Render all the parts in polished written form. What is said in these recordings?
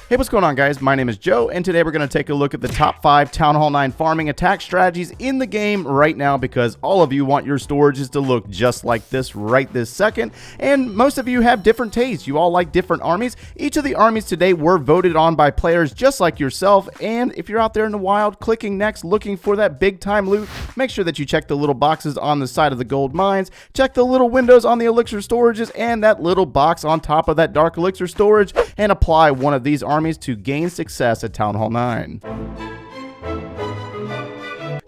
Hey, what's going on, guys? My name is Joe, and today we're going to take a look at the top 5 Town Hall 9 farming attack strategies in the game right now, because all of you want your storages to look just like this right this second, and most of you have different tastes. You all like different armies. Each of the armies today were voted on by players just like yourself, and if you're out there in the wild clicking next looking for that big time loot, make sure that you check the little boxes on the side of the gold mines, check the little windows on the elixir storages, and that little box on top of that dark elixir storage, and apply one of these armies to gain success at Town Hall 9.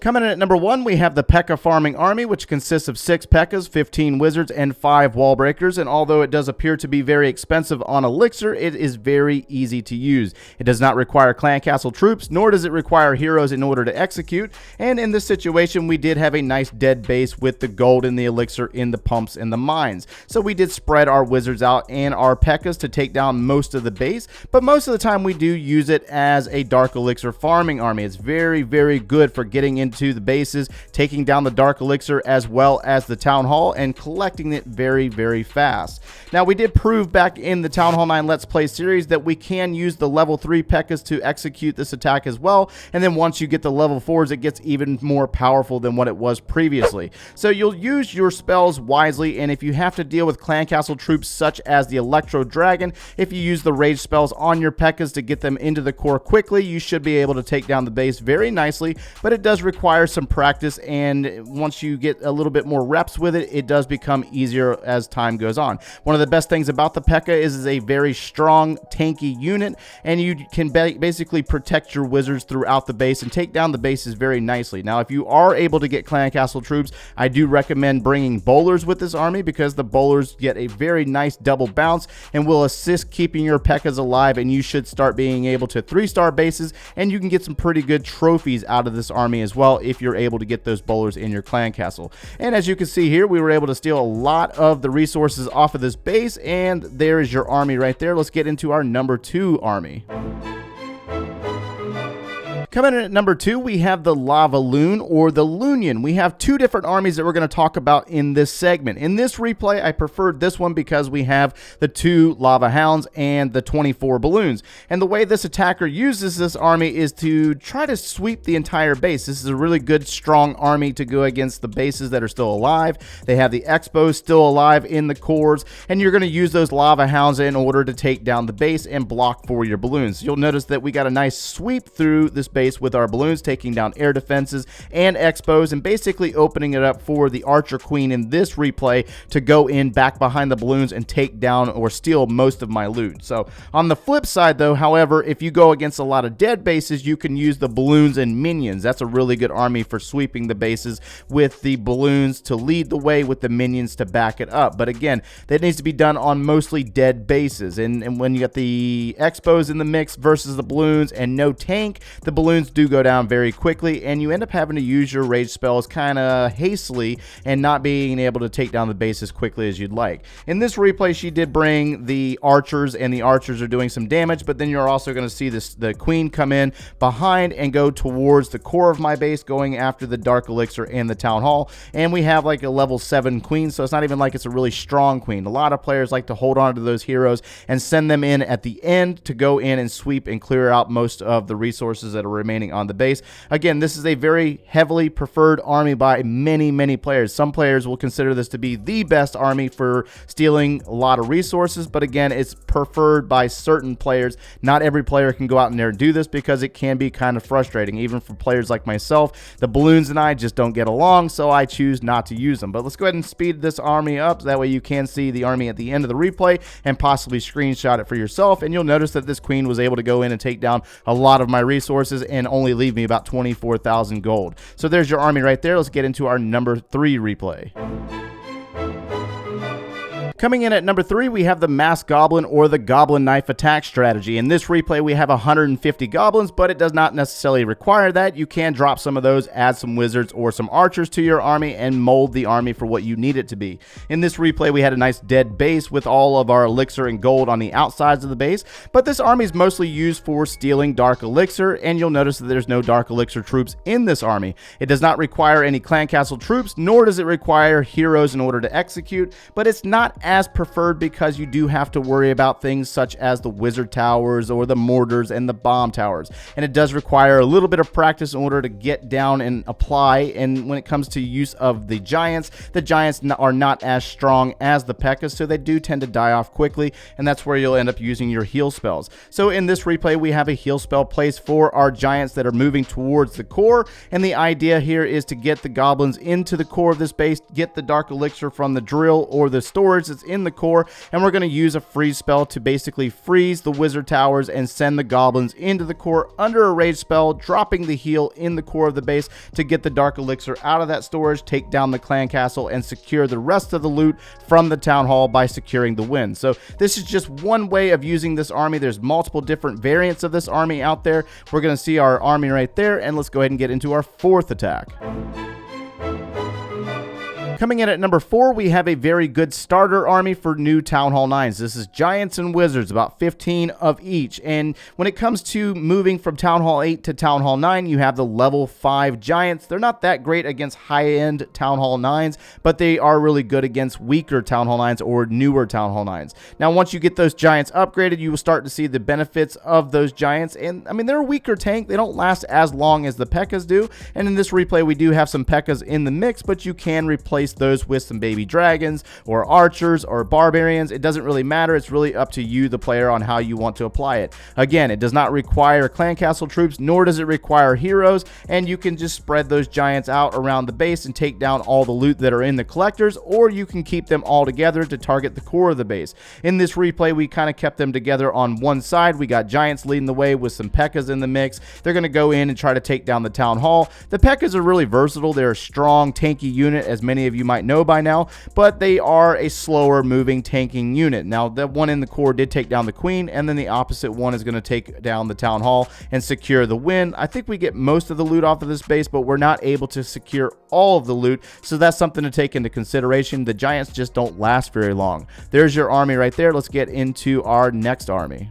Coming in at number 1, we have the P.E.K.K.A. farming army, which consists of 6 P.E.K.K.A.s, 15 wizards, and 5 wall breakers. And although it does appear to be very expensive on elixir, it is very easy to use. It does not require clan castle troops, nor does it require heroes in order to execute. And in this situation, we did have a nice dead base with the gold and the elixir in the pumps and the mines. So we did spread our wizards out and our P.E.K.K.A.s to take down most of the base, but most of the time we do use it as a dark elixir farming army. It's very, very good for getting into the bases, taking down the dark elixir as well as the town hall, and collecting it very, very fast. Now, we did prove back in the Town Hall 9 Let's Play series that we can use the level 3 P.E.K.K.A.s to execute this attack as well, and then once you get the level 4s, it gets even more powerful than what it was previously. So you'll use your spells wisely, and if you have to deal with clan castle troops such as the Electro Dragon, if you use the rage spells on your P.E.K.K.A.s to get them into the core quickly, you should be able to take down the base very nicely, but it does require some practice, and once you get a little bit more reps with it, it does become easier as time goes on. One of the best things about the P.E.K.K.A. is a very strong, tanky unit, and you can basically protect your wizards throughout the base and take down the bases very nicely. Now, if you are able to get clan castle troops, I do recommend bringing bowlers with this army, because the bowlers get a very nice double bounce and will assist keeping your P.E.K.K.A.s alive, and you should start being able to 3-star bases, and you can get some pretty good trophies out of this army as well if you're able to get those bowlers in your clan castle. And as you can see here, we were able to steal a lot of the resources off of this base, and there is your army right there. Let's get into our number 2 army. Coming in at number 2, we have the Lava Loon, or the Loonion. We have 2 different armies that we're going to talk about in this segment. In this replay, I preferred this one because we have the 2 Lava Hounds and the 24 balloons. And the way this attacker uses this army is to try to sweep the entire base. This is a really good, strong army to go against the bases that are still alive. They have the Expos still alive in the cores, and you're going to use those Lava Hounds in order to take down the base and block for your balloons. You'll notice that we got a nice sweep through this base with our balloons, taking down air defenses and expos, and basically opening it up for the Archer Queen in this replay to go in back behind the balloons and take down or steal most of my loot. So on the flip side though, however, if you go against a lot of dead bases, you can use the balloons and minions. That's a really good army for sweeping the bases, with the balloons to lead the way with the minions to back it up. But again, that needs to be done on mostly dead bases, and when you got the expos in the mix versus the balloons and no tank, the balloons do go down very quickly, and you end up having to use your rage spells kind of hastily and not being able to take down the base as quickly as you'd like. In this replay, she did bring the archers, and the archers are doing some damage, but then you're also going to see the queen come in behind and go towards the core of my base, going after the dark elixir and the town hall. And we have like a level 7 queen, so it's not even like it's a really strong queen. A lot of players like to hold on to those heroes and send them in at the end to go in and sweep and clear out most of the resources that are remaining on the base. Again, this is a very heavily preferred army by many players. Some players will consider this to be the best army for stealing a lot of resources, but again, it's preferred by certain players. Not every player can go out in there and do this, because it can be kind of frustrating, even for players like myself. The balloons and I just don't get along, so I choose not to use them. But let's go ahead and speed this army up, so that way you can see the army at the end of the replay and possibly screenshot it for yourself, and you'll notice that this queen was able to go in and take down a lot of my resources and only leave me about 24,000 gold. So there's your army right there. Let's get into our number 3 replay. Coming in at number 3, we have the Masked Goblin, or the Goblin Knife attack strategy. In this replay, we have 150 goblins, but it does not necessarily require that. You can drop some of those, add some wizards or some archers to your army, and mold the army for what you need it to be. In this replay, we had a nice dead base with all of our elixir and gold on the outsides of the base, but this army is mostly used for stealing dark elixir, and you'll notice that there's no dark elixir troops in this army. It does not require any clan castle troops, nor does it require heroes in order to execute, but it's not as preferred because you do have to worry about things such as the wizard towers or the mortars and the bomb towers, and it does require a little bit of practice in order to get down and apply. And when it comes to use of the giants are not as strong as the P.E.K.K.A.s, so they do tend to die off quickly, and that's where you'll end up using your heal spells. So in this replay, we have a heal spell placed for our giants that are moving towards the core, and the idea here is to get the goblins into the core of this base, get the dark elixir from the drill or the storage that's in the core, and we're going to use a freeze spell to basically freeze the wizard towers and send the goblins into the core under a rage spell, dropping the heal in the core of the base to get the dark elixir out of that storage, take down the clan castle, and secure the rest of the loot from the town hall by securing the win. So this is just one way of using this army. There's multiple different variants of this army out there. We're going to see our army right there, and let's go ahead and get into our fourth attack. Coming in at number 4, we have a very good starter army for new Town Hall 9s. This is Giants and Wizards, about 15 of each. And when it comes to moving from Town Hall 8 to Town Hall 9, you have the level 5 Giants. They're not that great against high-end Town Hall 9s, but they are really good against weaker Town Hall 9s or newer Town Hall 9s. Now, once you get those Giants upgraded, you will start to see the benefits of those Giants. And, I mean, they're a weaker tank. They don't last as long as the P.E.K.K.A.s do. And in this replay, we do have some P.E.K.K.A.s in the mix, but you can replace those with some baby dragons or archers or barbarians. It doesn't really matter. It's really up to you, the player, on how you want to apply it. Again, it does not require clan castle troops, nor does it require heroes, and you can just spread those giants out around the base and take down all the loot that are in the collectors, or you can keep them all together to target the core of the base. In this replay, we kind of kept them together on one side. We got giants leading the way with some P.E.K.K.A.s in the mix. They're going to go in and try to take down the town hall. The P.E.K.K.A.s are really versatile. They're a strong, tanky unit, as many of you might know by now, but they are a slower moving tanking unit. Now, the one in the core did take down the queen, and then the opposite one is going to take down the town hall and secure the win. I think we get most of the loot off of this base, but we're not able to secure all of the loot, so that's something to take into consideration. The giants just don't last very long. There's your army right there. Let's get into our next army.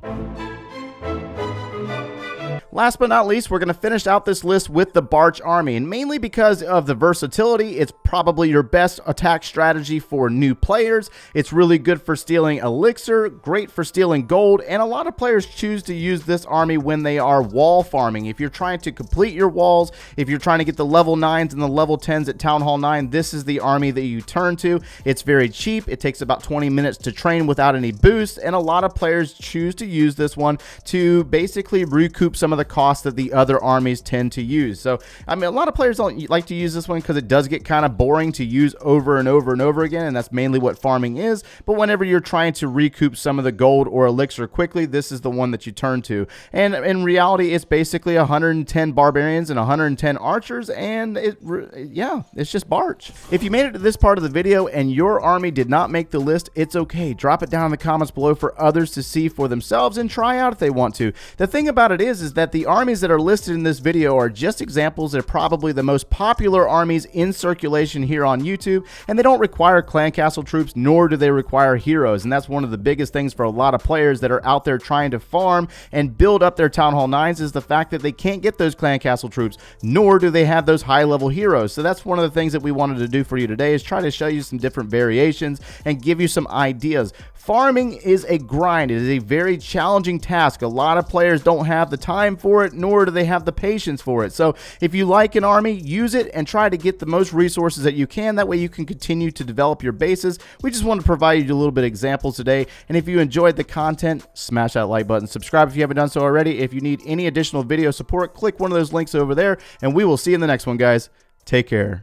Last but not least, we're going to finish out this list with the Barch army, and mainly because of the versatility, it's probably your best attack strategy for new players. It's really good for stealing elixir, great for stealing gold, and a lot of players choose to use this army when they are wall farming. If you're trying to complete your walls, if you're trying to get the level 9s and the level 10s at Town Hall 9, this is the army that you turn to. It's very cheap. It takes about 20 minutes to train without any boosts, and a lot of players choose to use this one to basically recoup some of the cost that the other armies tend to use. So, I mean, a lot of players don't like to use this one because it does get kind of boring to use over and over and over again, and that's mainly what farming is. But whenever you're trying to recoup some of the gold or elixir quickly, this is the one that you turn to. And in reality, it's basically 110 barbarians and 110 archers, and it's just Barch. If you made it to this part of the video and your army did not make the list, it's okay. Drop it down in the comments below for others to see for themselves and try out if they want to. The thing about it is that the armies that are listed in this video are just examples. They're probably the most popular armies in circulation here on YouTube, and they don't require clan castle troops, nor do they require heroes. And that's one of the biggest things for a lot of players that are out there trying to farm and build up their Town Hall 9s is the fact that they can't get those clan castle troops, nor do they have those high level heroes. So that's one of the things that we wanted to do for you today, is try to show you some different variations and give you some ideas. Farming is a grind. It is a very challenging task. A lot of players don't have the time for it, nor do they have the patience for it. So if you like an army, use it and try to get the most resources that you can. That way you can continue to develop your bases. We just want to provide you a little bit of examples today. And if you enjoyed the content, smash that like button. Subscribe if you haven't done so already. If you need any additional video support, click one of those links over there, and we will see you in the next one, guys. Take care.